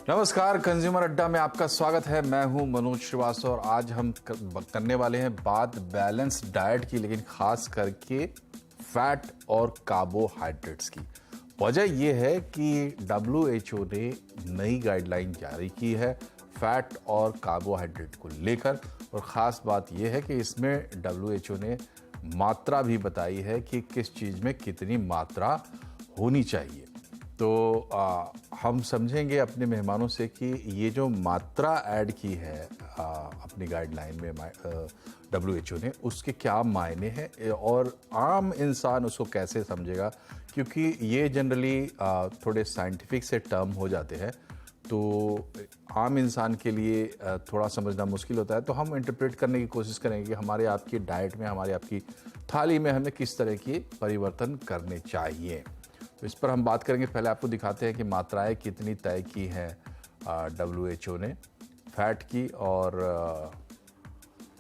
नमस्कार, कंज्यूमर अड्डा में आपका स्वागत है। मैं हूं मनोज श्रीवास्तव और आज हम करने वाले हैं बात बैलेंस डाइट की, लेकिन खास करके फैट और कार्बोहाइड्रेट्स की। वजह यह है कि WHO ने नई गाइडलाइन जारी की है फैट और कार्बोहाइड्रेट को लेकर, और ख़ास बात यह है कि इसमें WHO ने मात्रा भी बताई है कि किस चीज़ में कितनी मात्रा होनी चाहिए। तो हम समझेंगे अपने मेहमानों से कि ये जो मात्रा ऐड की है अपनी गाइडलाइन में WHO ने, उसके क्या मायने हैं और आम इंसान उसको कैसे समझेगा, क्योंकि ये जनरली थोड़े साइंटिफिक से टर्म हो जाते हैं, तो आम इंसान के लिए थोड़ा समझना मुश्किल होता है। तो हम इंटरप्रेट करने की कोशिश करेंगे कि हमारे आपकी डाइट में, हमारे आपकी थाली में हमें किस तरह की परिवर्तन करने चाहिए। तो इस पर हम बात करेंगे। पहले आपको दिखाते हैं कि मात्राएं कितनी तय की हैं WHO ने फैट की और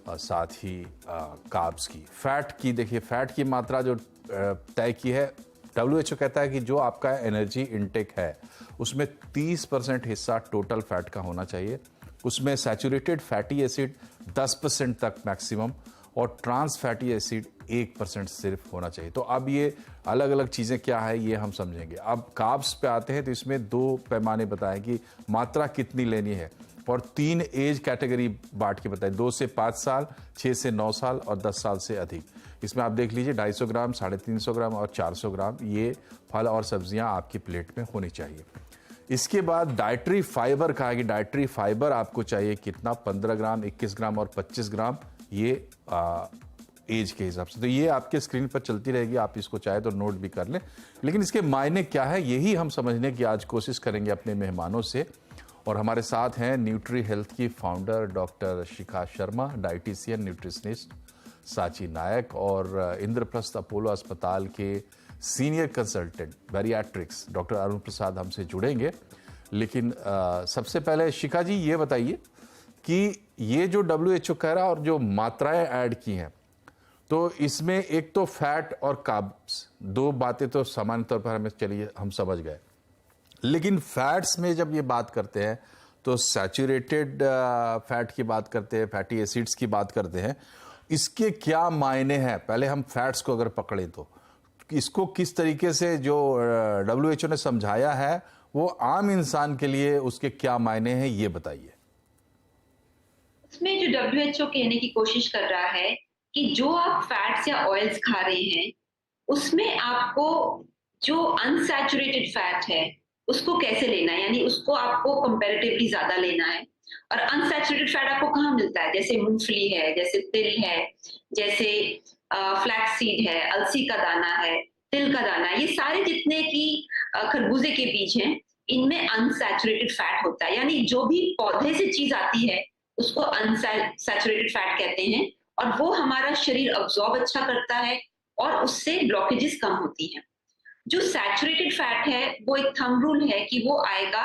साथ ही कार्ब्स की। फैट की देखिए, फैट की मात्रा जो तय की है, WHO कहता है कि जो आपका एनर्जी इनटेक है उसमें 30% हिस्सा टोटल फैट का होना चाहिए। उसमें सैचुरेटेड फैटी एसिड 10% तक मैक्सिमम और ट्रांस फैटी एसिड 1% सिर्फ होना चाहिए। तो अब ये अलग अलग चीज़ें क्या है ये हम समझेंगे। अब कार्ब्स पे आते हैं तो इसमें 2 पैमाने बताएं कि मात्रा कितनी लेनी है, और 3 एज कैटेगरी बांट के बताएं, 2 से 5 साल, 6 से 9 साल और 10 साल से अधिक। इसमें आप देख लीजिए 250 ग्राम, 350 ग्राम और 400 ग्राम ये फल और सब्जियां आपकी प्लेट में होनी चाहिए। इसके बाद डाइटरी फाइबर कहा कि डाइटरी फाइबर आपको चाहिए कितना, 15 ग्राम, 21 ग्राम और 25 ग्राम, ये एज के हिसाब से। तो ये आपके स्क्रीन पर चलती रहेगी, आप इसको चाहे तो नोट भी कर लें। लेकिन इसके मायने क्या है यही हम समझने की आज कोशिश करेंगे अपने मेहमानों से। और हमारे साथ हैं न्यूट्री हेल्थ की founder doctor Shikha Sharma, dietitian nutritionist साची नायक, और इंद्रप्रस्थ अपोलो अस्पताल के सीनियर कंसल्टेंट बैरियाट्रिक्स डॉक्टर अरुण प्रसाद हमसे जुड़ेंगे। लेकिन सबसे पहले शिखा जी ये बताइए कि ये जो WHO कह रहा है और जो मात्राएं ऐड की हैं, तो इसमें एक तो फैट और कार्ब्स, 2 बातें तो सामान्य तौर पर हमें चलिए हम समझ गए। लेकिन फैट्स में जब ये बात करते हैं तो सैचुरेटेड फैट की बात करते हैं, फैटी एसिड्स की बात करते हैं। इसके क्या मायने हैं? पहले हम फैट्स को अगर पकड़ें तो इसको किस तरीके से जो WHO ने समझाया है वो आम इंसान के लिए उसके क्या मायने हैं ये बताइए। इसमें जो WHO कहने की कोशिश कर रहा है कि जो आप फैट्स या ऑयल्स खा रहे हैं, उसमें आपको जो अनसैचुरेटेड फैट है, उसको कैसे लेना है, यानी उसको आपको कंपैरेटिवली ज़्यादा लेना है। और अनसैचुरेटेड फैट आपको कहाँ मिलता है? जैसे मूँगफली है, जैसे तिल है, जैसे फ्लैक्स सीड है, अलसी का दाना है, तिल का दाना है, ये सारे जितने कि खरबूजे के बीज हैं, इनमें अनसैचुरेटेड फैट होता है। यानी जो भी पौधे से चीज़ आती है, उसको अनसैचुरेटेड फैट कहते हैं, और वो हमारा शरीर अब्सॉर्ब अच्छा करता है और उससे ब्लॉकेजेस कम होती हैं। जो सैचुरेटेड फैट है वो एक थंब रूल है कि वो आएगा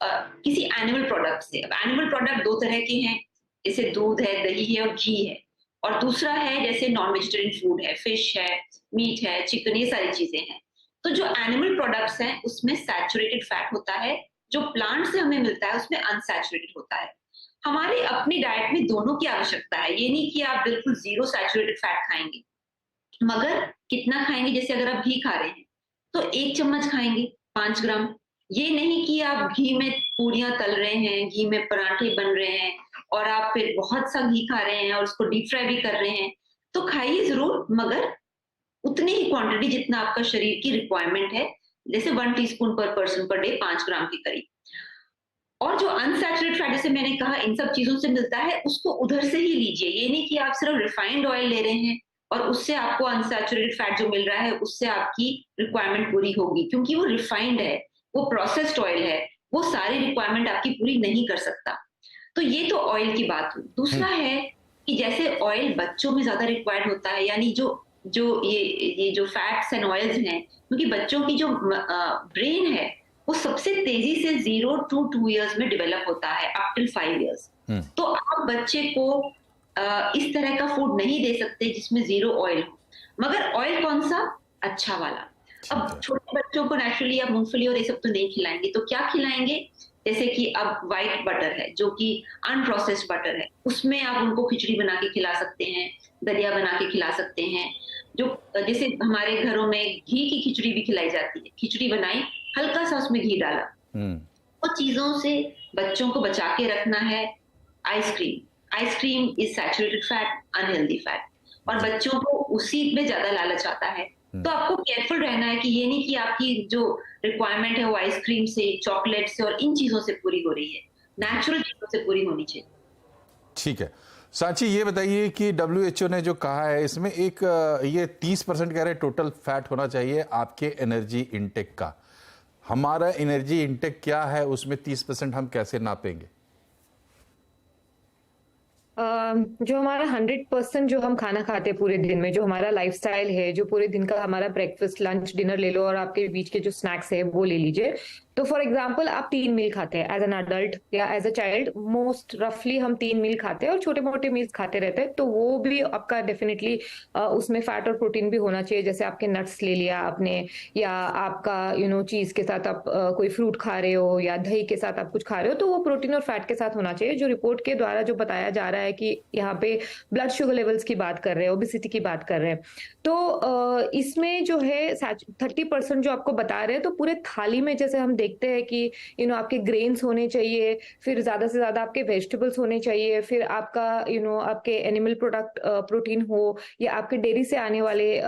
किसी एनिमल प्रोडक्ट से। अब एनिमल प्रोडक्ट 2 तरह के हैं, जैसे दूध है, दही है और घी है। और दूसरा है जैसे नॉन वेजिटेरियन फूड है, फिश है, मीट है, चिकन, ये सारी चीजें हैं। तो जो एनिमल प्रोडक्ट्स हैं उसमें सैचुरेटेड फैट होता है, जो प्लांट से हमें मिलता है उसमें अनसैचुरेटेड होता है। हमारी अपनी डाइट में दोनों की आवश्यकता है। ये नहीं कि आप बिल्कुल जीरो सैचुरेटेड फैट खाएंगे, मगर कितना खाएंगे? जैसे अगर आप घी खा रहे हैं तो 1 चम्मच खाएंगे, 5 ग्राम। ये नहीं कि आप घी में पूरियां तल रहे हैं, घी में पराठे बन रहे हैं और आप फिर बहुत सा घी खा रहे हैं और उसको डीप फ्राई भी कर रहे हैं। तो खाइए जरूर, मगर उतनी ही क्वांटिटी जितना आपका शरीर की रिक्वायरमेंट है, जैसे 1 टीस्पून पर पर्सन पर डे, 5 ग्राम के करीब। और जो अनसैचुरेटेड फैट जैसे मैंने कहा इन सब चीजों से मिलता है, उसको उधर से ही लीजिए। ये नहीं कि आप सिर्फ रिफाइंड ऑयल ले रहे हैं और उससे आपको अनसैचुरेटेड फैट जो मिल रहा है उससे आपकी रिक्वायरमेंट पूरी होगी, क्योंकि वो रिफाइंड है, वो प्रोसेस्ड ऑयल है, वो सारी रिक्वायरमेंट आपकी पूरी नहीं कर सकता। तो ये तो ऑयल की बात हुई। दूसरा है कि जैसे ऑयल बच्चों में ज्यादा रिक्वायर्ड होता है, यानी जो जो ये जो फैट्स एंड ऑयल्स हैं, क्योंकि बच्चों की जो ब्रेन है वो सबसे तेजी से 0 to 2 इयर्स में डेवलप होता है, अप टिल 5 इयर्स। तो आप बच्चे को इस तरह का फूड नहीं दे सकते जिसमें 0 ऑयल हो। मगर ऑयल कौन सा? अच्छा वाला। अब छोटे बच्चों को नेचुरली आप मूंगफली और ये सब तो नहीं खिलाएंगे, तो क्या खिलाएंगे? जैसे कि अब व्हाइट बटर है जो कि अनप्रोसेस्ड बटर है, उसमें आप उनको खिचड़ी बना के खिला सकते हैं, दलिया बना के खिला सकते हैं। जो जैसे हमारे घरों में घी की खिचड़ी भी खिलाई जाती है, खिचड़ी बनाई, हल्का सा उसमें घी डाला। हम्म। वो चीजों से बच्चों को बचा के रखना है। Ice cream is saturated fat, unhealthy fat, और बच्चों को उसी में ज्यादा लालच आता है। तो आपको केयरफुल रहना है कि ये नहीं कि आपकी जो रिक्वायरमेंट है वो आइसक्रीम से, चॉकलेट से और इन चीजों से पूरी हो रही है, नेचुरल चीजों से पूरी होनी चाहिए। ठीक है सांची, ये बताइए कि WHO ने जो कहा है इसमें एक ये 30% कह रहे हैं टोटल फैट होना चाहिए आपके एनर्जी इंटेक का। हमारा एनर्जी इंटेक क्या है, उसमें 30% हम कैसे नापेंगे? जो हमारा 100% जो हम खाना खाते हैं पूरे दिन में, जो हमारा लाइफस्टाइल है, जो पूरे दिन का हमारा ब्रेकफास्ट, लंच, डिनर ले लो और आपके बीच के जो स्नैक्स है वो ले लीजिए। तो फॉर एग्जाम्पल आप 3 मील खाते हैं एज एन अडल्ट या एज अ चाइल्ड, मोस्ट रफली हम 3 मील खाते हैं और छोटे मोटे मील्स खाते रहते हैं। तो वो भी आपका डेफिनेटली उसमें फैट और प्रोटीन भी होना चाहिए। जैसे आपके नट्स ले लिया आपने, या आपका चीज के साथ आप कोई फ्रूट खा रहे हो या दही के साथ आप कुछ खा रहे हो, तो वो प्रोटीन और फैट के साथ होना चाहिए। जो रिपोर्ट के द्वारा जो बताया जा रहा है कि यहाँ पे ब्लड शुगर लेवल्स की बात कर रहे हैं, ओबेसिटी की बात कर रहे हैं, तो इसमें जो है 30% जो आपको बता रहे हैं, तो पूरे थाली में जैसे हम देखते हैं कि आपके ग्रेन्स होने चाहिए, फिर ज्यादा से ज्यादा आपके वेजिटेबल्स होने चाहिए, फिर आपका आपके एनिमल प्रोडक्ट प्रोटीन हो या आपके डेयरी से आने वाले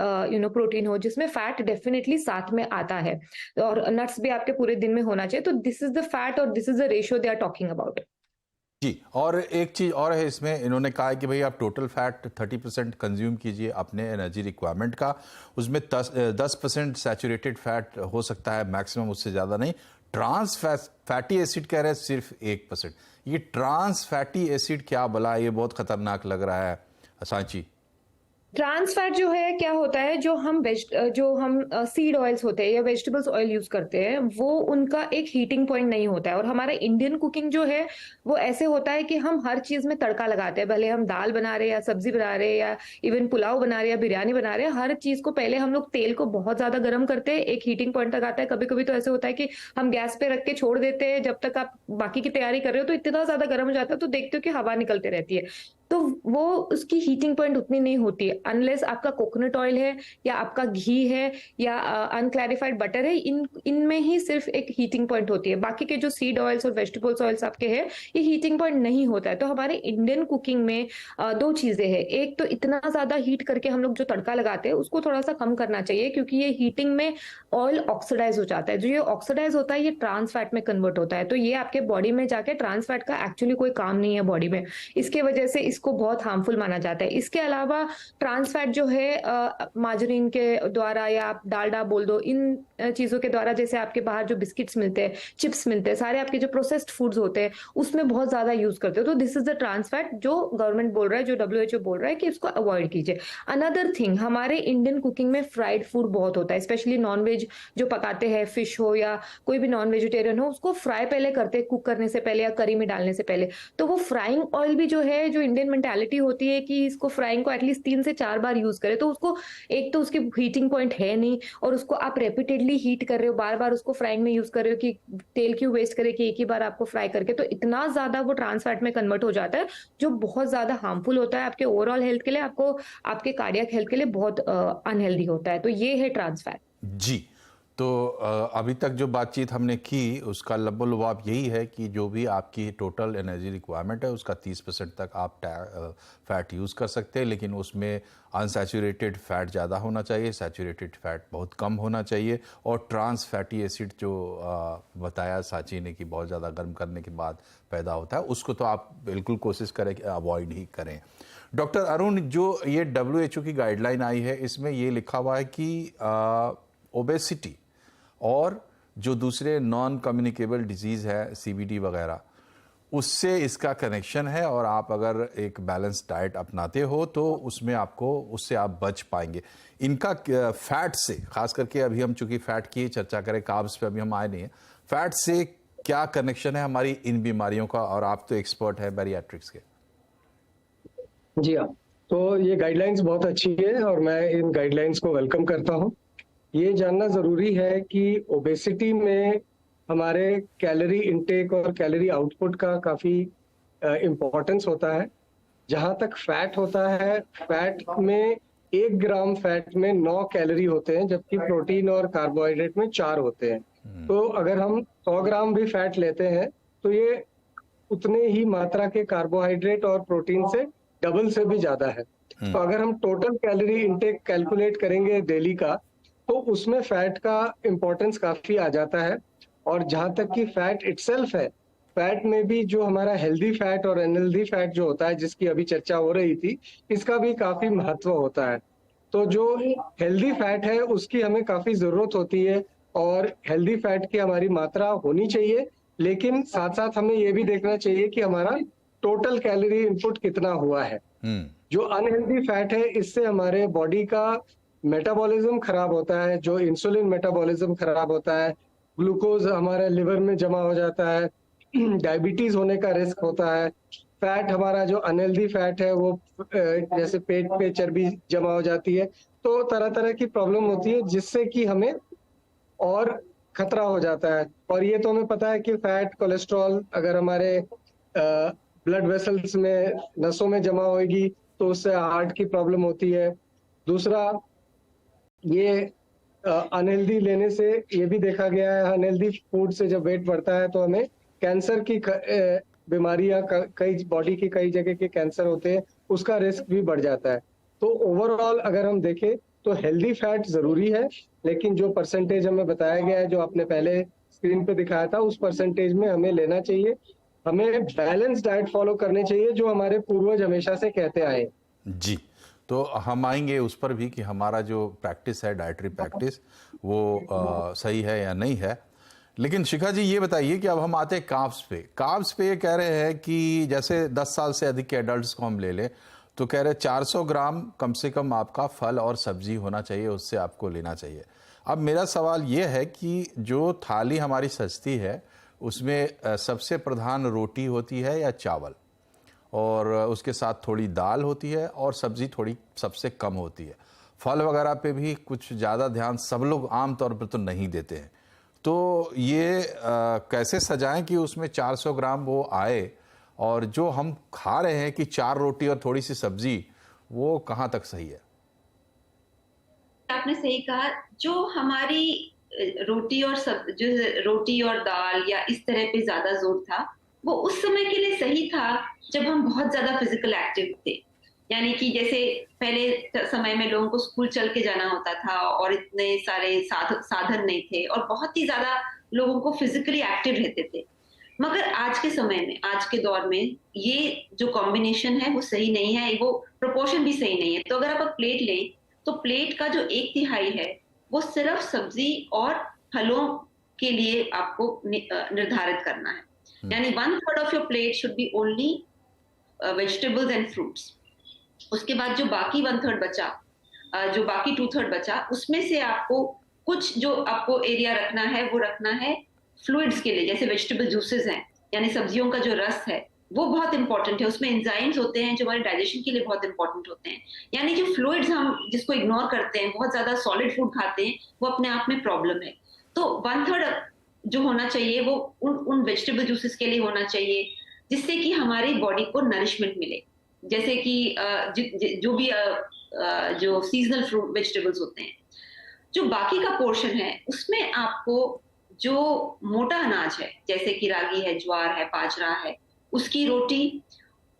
प्रोटीन हो, जिसमें फैट डेफिनेटली साथ में आता है, और नट्स भी आपके पूरे दिन में होना चाहिए। तो दिस इज द फैट और this is the ratio they are talking about. जी, और एक चीज़ और है इसमें, इन्होंने कहा है कि भाई आप टोटल फैट 30% कंज्यूम कीजिए अपने एनर्जी रिक्वायरमेंट का, उसमें 10% सैचुरेटेड फैट हो सकता है मैक्सिमम, उससे ज़्यादा नहीं। ट्रांस फैटी एसिड कह रहे हैं सिर्फ 1%। ये ट्रांस फैटी एसिड क्या भला, ये बहुत खतरनाक लग रहा है सांची। ट्रांस फैट जो है क्या होता है, जो हम सीड ऑयल्स होते हैं या वेजिटेबल्स ऑयल यूज करते हैं, वो उनका एक हीटिंग पॉइंट नहीं होता है। और हमारा इंडियन कुकिंग जो है वो ऐसे होता है कि हम हर चीज में तड़का लगाते हैं, भले हम दाल बना रहे हैं या सब्जी बना रहे हैं या इवन पुलाव बना रहे हैं या बिरयानी बना रहे हैं, हर चीज को पहले हम लोग तेल को बहुत ज्यादा गर्म करते हैं, एक हीटिंग पॉइंट तक आता है। कभी कभी तो ऐसे होता है कि हम गैस पे रख के छोड़ देते हैं, जब तक आप बाकी की तैयारी कर रहे हो तो इतना ज्यादा गर्म हो जाता है, तो देखते हो कि हवा निकलते रहती है, तो वो उसकी हीटिंग पॉइंट उतनी नहीं होती है। अनलेस आपका कोकोनट ऑयल है या आपका घी है या अनक्लैरिफाइड बटर है, इनमें ही सिर्फ एक हीटिंग पॉइंट होती है। बाकी के जो सीड ऑयल्स और वेजिटेबल्स ऑयल्स आपके हैं, ये हीटिंग पॉइंट नहीं होता है। तो हमारे इंडियन कुकिंग में दो चीजें हैं। एक तो इतना ज्यादा हीट करके हम लोग जो तड़का लगाते हैं उसको थोड़ा सा कम करना चाहिए, क्योंकि ये हीटिंग में ऑयल ऑक्सीडाइज हो जाता है। जो ये ऑक्सीडाइज होता है ये ट्रांस फैट में कन्वर्ट होता है, तो ये आपके बॉडी में जाके ट्रांस फैट का एक्चुअली कोई काम नहीं है बॉडी में, इसके वजह से इसको बहुत हार्मफुल माना जाता है। इसके अलावा ट्रांस फैट जो है मार्जरीन के द्वारा या आप डालडा बोल दो, इन चीजों के द्वारा, जैसे आपके बाहर जो बिस्किट्स मिलते हैं, चिप्स मिलते हैं, सारे आपके जो प्रोसेस्ड फूड्स होते हैं उसमें बहुत ज्यादा यूज करते हो, तो this is the trans fat जो गवर्नमेंट बोल रहा है, जो WHO बोल रहा है कि इसको अवॉइड कीजिए। अनदर थिंग, हमारे इंडियन कुकिंग में फ्राइड फूड बहुत होता है, स्पेशली नॉनवेज जो पकाते हैं, फिश हो या कोई भी नॉन वेजिटेरियन हो, उसको फ्राई पहले करते हैं, कुक करने से पहले या करी में डालने से पहले। तो वो फ्राइंग ऑयल भी जो है, जो इंडियन मेंटालिटी होती है कि इसको फ्राइंग को एटलीस्ट 3 से 4 बार यूज करें, तो उसको एक तो उसकी हीटिंग पॉइंट है नहीं, और उसको आप रेपिटेडली हीट कर रहे हो, बार बार उसको फ्राइंग में यूज कर रहे हो कि तेल क्यों वेस्ट करे कि एक ही बार आपको फ्राई करके, तो इतना ज्यादा वो ट्रांस फैट में कन्वर्ट हो जाता है, जो बहुत ज्यादा हार्मफुल होता है आपके ओवरऑल हेल्थ के लिए, आपको आपके कार्डियक हेल्थ के लिए बहुत अनहेल्दी होता है। तो ये है ट्रांस फैट। जी, तो अभी तक जो बातचीत हमने की उसका लबोलुबाब यही है कि जो भी आपकी टोटल एनर्जी रिक्वायरमेंट है उसका 30% तक आप फैट यूज़ कर सकते हैं, लेकिन उसमें अनसैचुरेटेड फैट ज़्यादा होना चाहिए, सैचुरेटेड फैट बहुत कम होना चाहिए, और ट्रांस फैटी एसिड जो बताया सांची ने कि बहुत ज़्यादा गर्म करने के बाद पैदा होता है, उसको तो आप बिल्कुल कोशिश करें कि अवॉइड ही करें। डॉक्टर अरुण, जो ये WHO की गाइडलाइन आई है इसमें ये लिखा हुआ है कि ओबेसिटी और जो दूसरे नॉन कम्युनिकेबल डिजीज़ है CVD वगैरह, उससे इसका कनेक्शन है, और आप अगर एक बैलेंस डाइट अपनाते हो तो उसमें आपको उससे आप बच पाएंगे। इनका फैट से, खास करके अभी हम चूंकि फैट की चर्चा करें, कार्ब्स पे अभी हम आए नहीं हैं, फैट से क्या कनेक्शन है हमारी इन बीमारियों का, और आप तो एक्सपर्ट है बैरियाट्रिक्स के। जी हाँ, तो ये गाइडलाइंस बहुत अच्छी है और मैं इन गाइडलाइंस को वेलकम करता हूँ। ये जानना जरूरी है कि ओबेसिटी में हमारे कैलोरी इनटेक और कैलोरी आउटपुट का काफी इम्पोर्टेंस होता है। जहां तक फैट होता है, फैट में 1 ग्राम फैट में 9 कैलोरी होते हैं, जबकि प्रोटीन और कार्बोहाइड्रेट में 4 होते हैं। तो अगर हम 100 ग्राम भी फैट लेते हैं तो ये उतने ही मात्रा के कार्बोहाइड्रेट और प्रोटीन से डबल से भी ज्यादा है। तो अगर हम टोटल कैलोरी इनटेक कैलकुलेट करेंगे डेली का, तो उसमें फैट का इम्पोर्टेंस काफी आ जाता है। और जहां तक कि फैट इटसेल्फ है, फैट में भी जो हमारा हेल्दी फैट और अनहेल्दी फैट जो होता है, जिसकी अभी चर्चा हो रही थी, इसका भी काफी महत्व होता है। तो जो हेल्दी फैट है उसकी हमें काफी जरूरत होती है, और हेल्दी फैट की हमारी मात्रा होनी चाहिए, लेकिन साथ साथ हमें ये भी देखना चाहिए कि हमारा टोटल कैलोरी इनपुट कितना हुआ है। जो अनहेल्दी फैट है, इससे हमारे बॉडी का मेटाबॉलिज्म खराब होता है, जो इंसुलिन मेटाबॉलिज्म खराब होता है, ग्लूकोज हमारे लिवर में जमा हो जाता है, डायबिटीज होने का रिस्क होता है। फैट हमारा जो अनहेल्दी फैट है वो जैसे पेट पे चर्बी जमा हो जाती है, तो तरह तरह की प्रॉब्लम होती है, जिससे कि हमें और खतरा हो जाता है। और ये तो हमें पता है कि फैट कोलेस्ट्रॉल अगर हमारे ब्लड वेसल्स में, नसों में जमा होगी तो उससे हार्ट की प्रॉब्लम होती है। दूसरा, ये अनहेल्दी लेने से ये भी देखा गया है, अनहेल्दी फूड से जब वेट बढ़ता है तो हमें कैंसर की बीमारियां, कई बॉडी की कई जगह के कैंसर होते हैं, उसका रिस्क भी बढ़ जाता है। तो ओवरऑल अगर हम देखें तो हेल्दी फैट जरूरी है, लेकिन जो परसेंटेज हमें बताया गया है, जो आपने पहले स्क्रीन पे दिखाया था, उस परसेंटेज में हमें लेना चाहिए। हमें बैलेंस डाइट फॉलो करने चाहिए, जो हमारे पूर्वज हमेशा से कहते आए। जी, तो हम आएंगे उस पर भी कि हमारा जो प्रैक्टिस है, डाइटरी प्रैक्टिस, वो सही है या नहीं है। लेकिन शिखा जी ये बताइए कि अब हम आते हैं कार्ब्स पे। कार्ब्स पे ये कह रहे हैं कि जैसे 10 साल से अधिक के एडल्ट्स को हम ले लें तो कह रहे 400 ग्राम कम से कम आपका फल और सब्जी होना चाहिए, उससे आपको लेना चाहिए। अब मेरा सवाल ये है कि जो थाली हमारी सजती है उसमें सबसे प्रधान रोटी होती है या चावल, और उसके साथ थोड़ी दाल होती है और सब्जी थोड़ी सबसे कम होती है। फल वगैरह पे भी कुछ ज़्यादा ध्यान सब लोग आम तौर पर तो नहीं देते हैं। तो ये कैसे सजाएं कि उसमें 400 ग्राम वो आए, और जो हम खा रहे हैं कि 4 रोटी और थोड़ी सी सब्जी, वो कहाँ तक सही है? आपने सही कहा। जो हमारी रोटी और जो रोटी और दाल या इस तरह पे ज्यादा जोर था, वो उस समय के लिए सही था जब हम बहुत ज्यादा फिजिकल एक्टिव थे। यानी कि जैसे पहले समय में लोगों को स्कूल चल के जाना होता था और इतने सारे साधन नहीं थे, और बहुत ही ज्यादा लोगों को फिजिकली एक्टिव रहते थे। मगर आज के समय में, आज के दौर में, ये जो कॉम्बिनेशन है वो सही नहीं है, वो प्रोपोर्शन भी सही नहीं है। तो अगर आप प्लेट लें तो प्लेट का जो 1/3 है वो सिर्फ सब्जी और फलों के लिए आपको निर्धारित करना है। यानी 1/3 of your plate should be only vegetables and fruits. उसके बाद जो बाकी 1/3 बचा, जो बाकी 2/3 बचा, उसमें से आपको कुछ जो आपको एरिया रखना है वो रखना है फ्लूइड्स के लिए, जैसे वेजिटेबल जूसेस हैं, यानी सब्जियों का जो रस है वो बहुत इंपॉर्टेंट है। उसमें एंजाइम्स होते हैं जो हमारे डाइजेशन के लिए बहुत इंपॉर्टेंट होते हैं। यानी जो फ्लूइड्स हम जिसको इग्नोर करते हैं, बहुत ज्यादा सॉलिड फूड खाते हैं, वो अपने आप में प्रॉब्लम है। तो 1/3 जो होना चाहिए वो उन वेजिटेबल जूसेस के लिए होना चाहिए, जिससे कि हमारी बॉडी को नरिशमेंट मिले। जैसे कि जो भी जो सीजनल फ्रूट वेजिटेबल्स होते हैं। जो बाकी का पोर्शन है उसमें आपको जो मोटा अनाज है, जैसे कि रागी है, ज्वार है, बाजरा है, उसकी रोटी,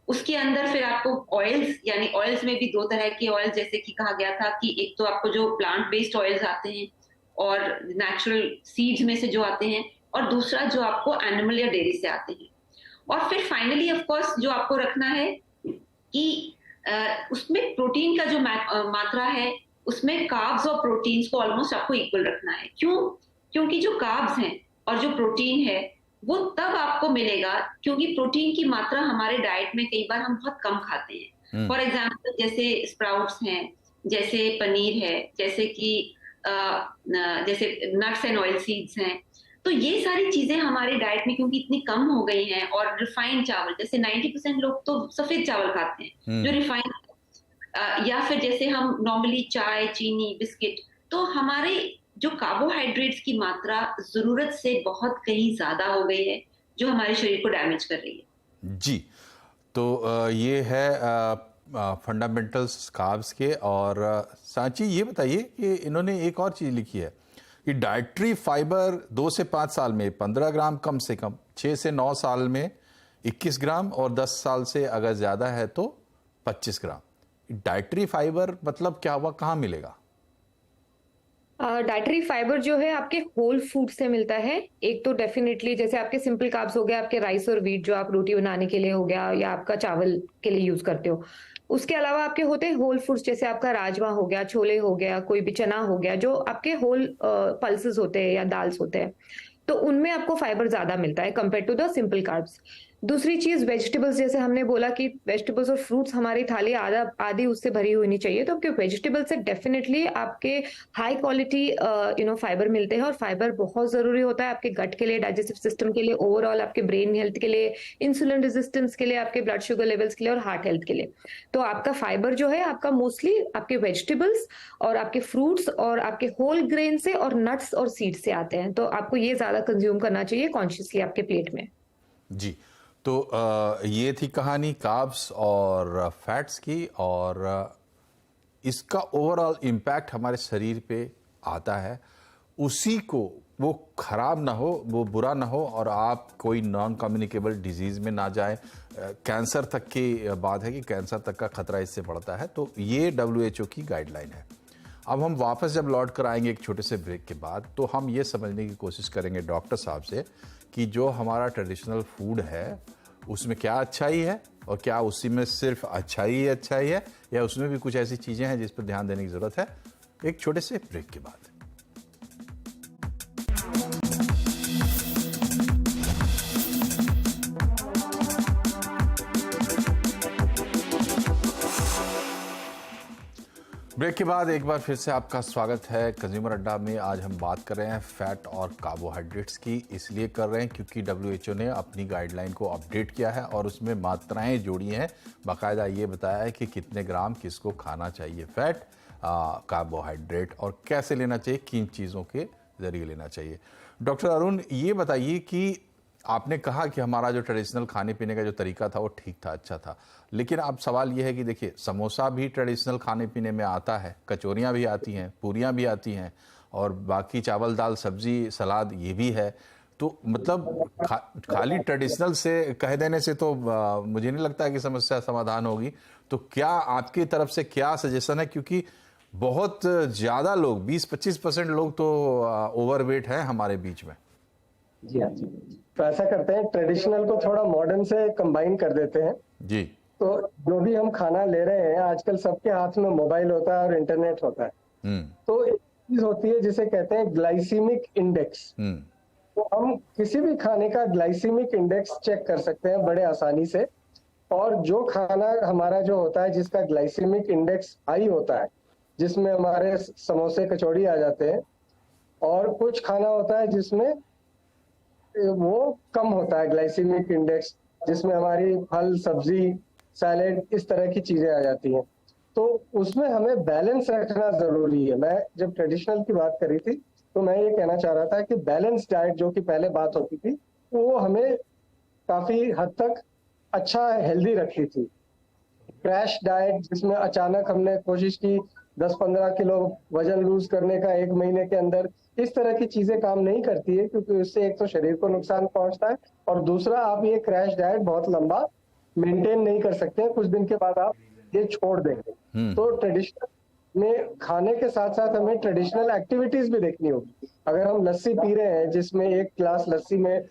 उसके अंदर फिर आपको ऑयल्स, यानी ऑयल्स में भी 2 तरह के ऑयल, जैसे कि कहा गया था कि एक तो आपको जो प्लांट बेस्ड ऑयल्स आते हैं और नेचुरल सीड्स में से जो आते हैं, और दूसरा जो आपको एनिमल या डेयरी से आते हैं। और फिर फाइनली ऑफ कोर्स जो आपको रखना है कि उसमें प्रोटीन का जो मात्रा है, उसमें कार्ब्स और प्रोटीन्स को ऑलमोस्ट आपको इक्वल रखना है। क्योंकि जो कार्ब्स हैं और जो प्रोटीन है वो तब आपको मिलेगा, क्योंकि प्रोटीन की मात्रा हमारे डाइट में कई बार हम बहुत कम खाते हैं। फॉर एग्जाम्पल जैसे स्प्राउट्स हैं, जैसे पनीर है, जैसे कि जैसे नट्स एंड ऑयल सीड्स हैं। तो ये सारी चीजें हमारे डाइट में क्योंकि इतनी कम हो गई हैं, और रिफाइंड चावल, जैसे 90% लोग तो सफेद चावल खाते हैं जो रिफाइंड, या फिर जैसे हम नॉर्मली चाय, चीनी, बिस्किट, तो हमारे जो कार्बोहाइड्रेट्स की मात्रा जरूरत से बहुत कहीं ज्यादा हो गई है, जो हमारे शरीर को डैमेज कर रही है। जी, तो ये है फंडामेंटल्स कार्ब्स के। और सांची ये बताइए कि इन्होंने एक और चीज़ लिखी है कि डाइटरी फाइबर 2 से 5 साल में 15 ग्राम कम से कम, 6 से 9 साल में 21 ग्राम और 10 साल से अगर ज़्यादा है तो 25 ग्राम। डाइटरी फाइबर मतलब क्या हुआ, कहाँ मिलेगा? डाइटरी फाइबर जो है आपके होल फूड से मिलता है। एक तो डेफिनेटली जैसे आपके सिंपल कार्ब्स हो गए, आपके राइस और व्हीट जो आप रोटी बनाने के लिए हो गया या आपका चावल के लिए यूज करते हो। उसके अलावा आपके होते हैं होल फूड्स, जैसे आपका राजमा हो गया, छोले हो गया, कोई भी चना हो गया, जो आपके होल पल्सेस होते हैं या दाल्स होते हैं, तो उनमें आपको फाइबर ज्यादा मिलता है compare to the simple carbs. दूसरी चीज वेजिटेबल्स, जैसे हमने बोला कि वेजिटेबल्स और फ्रूट्स हमारी थाली आधी उससे भरी होनी चाहिए, तो आपके वेजिटेबल से डेफिनेटली आपके हाई क्वालिटी फाइबर मिलते हैं। और फाइबर बहुत जरूरी होता है आपके गट के लिए, डाइजेस्टिव सिस्टम के लिए, ओवरऑल आपके ब्रेन हेल्थ के लिए, इंसुलिन रेजिस्टेंस के लिए, आपके ब्लड शुगर लेवल्स के लिए और हार्ट हेल्थ के लिए। तो आपका फाइबर जो है आपका मोस्टली आपके वेजिटेबल्स और आपके फ्रूट्स और आपके होल ग्रेन से और नट्स और सीड्स से आते हैं। तो आपको ये ज्यादा कंज्यूम करना चाहिए कॉन्शियसली आपके प्लेट में। जी, तो ये थी कहानी कार्ब्स और फैट्स की, और इसका ओवरऑल इम्पैक्ट हमारे शरीर पे आता है। उसी को वो खराब ना हो, वो बुरा ना हो और आप कोई नॉन कम्युनिकेबल डिजीज़ में ना जाए। कैंसर तक की बात है कि कैंसर तक का खतरा इससे बढ़ता है। तो ये WHO की गाइडलाइन है। अब हम वापस जब लौट कर आएंगे एक छोटे से ब्रेक के बाद, तो हम ये समझने की कोशिश करेंगे डॉक्टर साहब से कि जो हमारा ट्रेडिशनल फूड है उसमें क्या अच्छाई है और क्या उसी में सिर्फ अच्छाई ही अच्छाई है, या उसमें भी कुछ ऐसी चीज़ें हैं जिस पर ध्यान देने की ज़रूरत है। एक छोटे से ब्रेक के बाद। ब्रेक के बाद एक बार फिर से आपका स्वागत है कंज्यूमर अड्डा में। आज हम बात कर रहे हैं फैट और कार्बोहाइड्रेट्स की। इसलिए कर रहे हैं क्योंकि WHO ने अपनी गाइडलाइन को अपडेट किया है और उसमें मात्राएं जोड़ी हैं। बाकायदा ये बताया है कि कितने ग्राम किसको खाना चाहिए फैट, कार्बोहाइड्रेट, और कैसे लेना चाहिए, किन चीज़ों के ज़रिए लेना चाहिए। डॉक्टर अरुण, ये बताइए कि आपने कहा कि हमारा जो ट्रेडिशनल खाने पीने का जो तरीका था वो ठीक था, अच्छा था, लेकिन अब सवाल ये है कि देखिए समोसा भी ट्रेडिशनल खाने पीने में आता है, कचौरियाँ भी आती हैं, पूरियाँ भी आती हैं, और बाकी चावल दाल सब्जी सलाद ये भी है। तो मतलब खाली ट्रेडिशनल से कह देने से तो मुझे नहीं लगता है कि समस्या समाधान होगी। तो क्या आपकी तरफ से क्या सजेशन है, क्योंकि बहुत ज़्यादा लोग 20-25% लोग तो ओवरवेट हैं हमारे बीच में। जी हाँ जी। तो ऐसा करते हैं, ट्रेडिशनल को थोड़ा मॉडर्न से कंबाइन कर देते हैं। जी। तो जो भी हम खाना ले रहे हैं, आजकल सबके हाथ में मोबाइल होता है और इंटरनेट होता है। तो एक चीज होती है जिसे कहते हैं ग्लाइसीमिक इंडेक्स। तो हम किसी भी खाने का ग्लाइसीमिक इंडेक्स चेक कर सकते हैं बड़े आसानी से। और जो खाना हमारा जो होता है जिसका ग्लाइसीमिक इंडेक्स हाई होता है, जिसमें हमारे समोसे कचौड़ी आ जाते हैं, और कुछ खाना होता है जिसमें वो कम होता है ग्लाइसीमिक इंडेक्स, जिसमें हमारी फल सब्जी सैलेड इस तरह की चीजें आ जाती हैं। तो उसमें हमें बैलेंस रखना जरूरी है। मैं जब ट्रेडिशनल की बात करी थी तो मैं ये कहना चाह रहा था कि बैलेंस डाइट जो कि पहले बात होती थी, वो हमें काफी हद तक अच्छा हेल्दी रखी थी। क्रैश डाइट जिसमें अचानक हमने कोशिश की 10-15 किलो वजन लूज करने का 1 महीने के अंदर, इस तरह की चीजें काम नहीं करती है, क्योंकि उससे एक तो शरीर को नुकसान पहुंचता है और दूसरा आप ये क्रैश डाइट बहुत लंबा मेंटेन नहीं कर सकते हैं। कुछ दिन के बाद आप ये छोड़ देंगे। तो ट्रेडिशनल में खाने के साथ साथ हमें ट्रेडिशनल एक्टिविटीज भी देखनी होगी। अगर हम लस्सी पी रहे हैं जिसमें 1 गिलास लस्सी में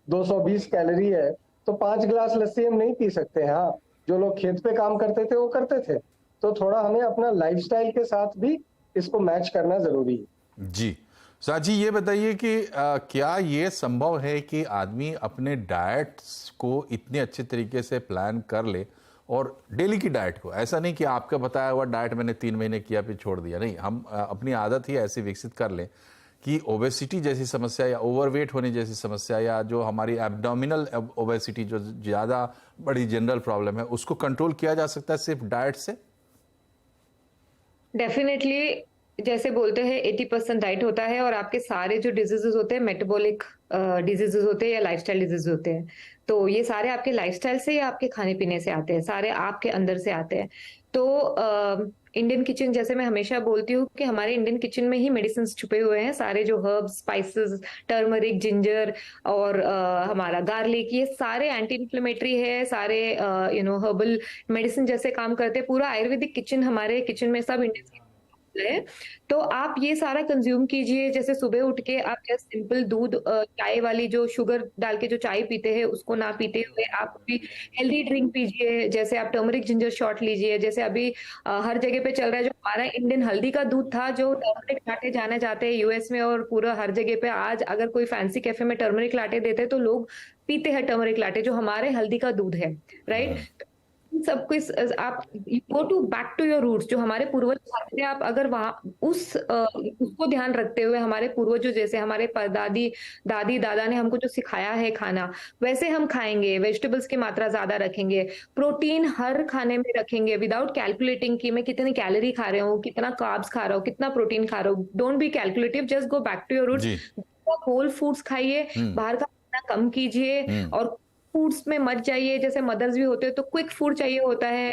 220 कैलोरी है, तो 5 गिलास लस्सी हम नहीं पी सकते। हाँ, जो लोग खेत पे काम करते थे वो करते थे। तो थोड़ा हमें अपना लाइफस्टाइल के साथ भी इसको मैच करना जरूरी है। जी साजी, ये बताइए कि क्या ये संभव है कि आदमी अपने डाइट्स को इतने अच्छे तरीके से प्लान कर ले, और डेली की डाइट को, ऐसा नहीं कि आपका बताया हुआ डाइट मैंने 3 महीने किया फिर छोड़ दिया, नहीं, हम अपनी आदत ही ऐसी विकसित कर लें कि ओबेसिटी जैसी समस्या या ओवरवेट होने जैसी समस्या, या जो हमारी एब्डोमिनल ओबेसिटी जो ज़्यादा बड़ी जनरल प्रॉब्लम है, उसको कंट्रोल किया जा सकता है सिर्फ डाइट से। डेफिनेटली जैसे बोलते हैं 80% डाइट होता है और आपके सारे जो डिजीजेस होते हैं मेटाबॉलिक डिजीजेस होते हैं या लाइफस्टाइल डिजीज होते हैं। तो ये सारे आपके लाइफस्टाइल से या आपके खाने पीने से आते हैं, सारे आपके अंदर से आते हैं। तो इंडियन किचन, जैसे मैं हमेशा बोलती हूँ कि हमारे इंडियन किचन में ही मेडिसिन छुपे हुए हैं। सारे जो हर्ब्स, स्पाइसेस, टर्मरिक, जिंजर और हमारा गार्लिक, ये सारे एंटी इन्फ्लेमेटरी है, सारे हर्बल मेडिसिन जैसे काम करते हैं। पूरा आयुर्वेदिक किचन हमारे किचन में सब इंडियन है। तो आप ये सारा कंज्यूम कीजिए। जैसे सुबह उठ के आप जस्ट सिंपल दूध, चाय वाली जो शुगर डाल के जो चाय पीते हैं उसको ना पीते हुए आप भी हेल्दी ड्रिंक पीजिए। जैसे आप टर्मरिक जिंजर शॉट लीजिए। जैसे अभी हर जगह पे चल रहा है जो हमारा इंडियन हल्दी का दूध था, जो टर्मरिक लाटे जाने जाते हैं यूएस में और पूरा हर जगह पे। आज अगर कोई फैंसी कैफे में टर्मरिक लाटे देते हैं तो लोग पीते हैं टर्मरिक लाटे, जो हमारे हल्दी का दूध है, राइट। सब कुछ आप go to back to your roots, जो हमारे पूर्वज खाते थे, आप अगर वहां उसको ध्यान रखते हुए हमारे पूर्वजों जैसे हमारे दादी दादी दादा ने हमको जो सिखाया है खाना, वैसे हम खाएंगे। वेजिटेबल्स की मात्रा ज्यादा रखेंगे, प्रोटीन हर खाने में रखेंगे विदाउट कैलकुलेटिंग कि मैं कितनी कैलोरी खा रहा हूँ, कितना कार्ब्स खा रहा हूँ, कितना प्रोटीन खा रहा हूँ। Don't be calculative, just go back to your roots. जी। होल फूड्स खाइए, बाहर का खाना कम कीजिए और फूड्स में मत जाइए। जैसे मदर्स भी होते हैं तो क्विक फूड चाहिए होता है।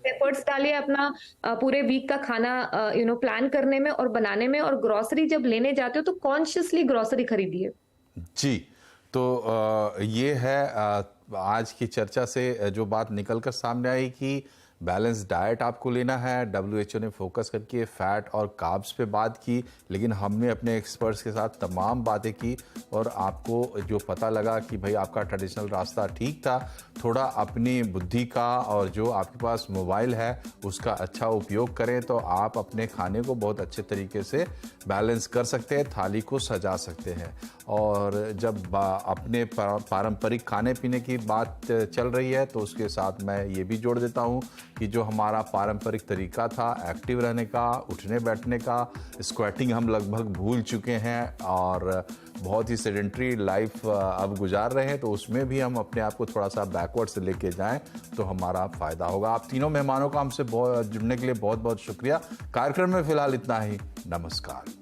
एफर्ट्स डालिए अपना पूरे वीक का खाना प्लान करने में और बनाने में। और ग्रोसरी जब लेने जाते हो तो कॉन्शियसली ग्रोसरी खरीदिए। जी। तो ये है आज की चर्चा से जो बात निकलकर सामने आई कि बैलेंस डाइट आपको लेना है। WHO ने फोकस करके फैट और कार्ब्स पे बात की, लेकिन हमने अपने एक्सपर्ट्स के साथ तमाम बातें की और आपको जो पता लगा कि भाई आपका ट्रेडिशनल रास्ता ठीक था। थोड़ा अपनी बुद्धि का और जो आपके पास मोबाइल है उसका अच्छा उपयोग करें तो आप अपने खाने को बहुत अच्छे तरीके से बैलेंस कर सकते हैं, थाली को सजा सकते हैं। और जब अपने पारंपरिक खाने पीने की बात चल रही है तो उसके साथ मैं ये भी जोड़ देता हूँ कि जो हमारा पारंपरिक तरीका था एक्टिव रहने का, उठने बैठने का, स्क्वाटिंग हम लगभग भूल चुके हैं और बहुत ही सेडेंट्री लाइफ अब गुजार रहे हैं, तो उसमें भी हम अपने आप को थोड़ा सा बैकवर्ड से लेके जाएं तो हमारा फ़ायदा होगा। आप तीनों मेहमानों का हमसे जुड़ने के लिए बहुत बहुत शुक्रिया। कार्यक्रम में फ़िलहाल इतना ही। नमस्कार।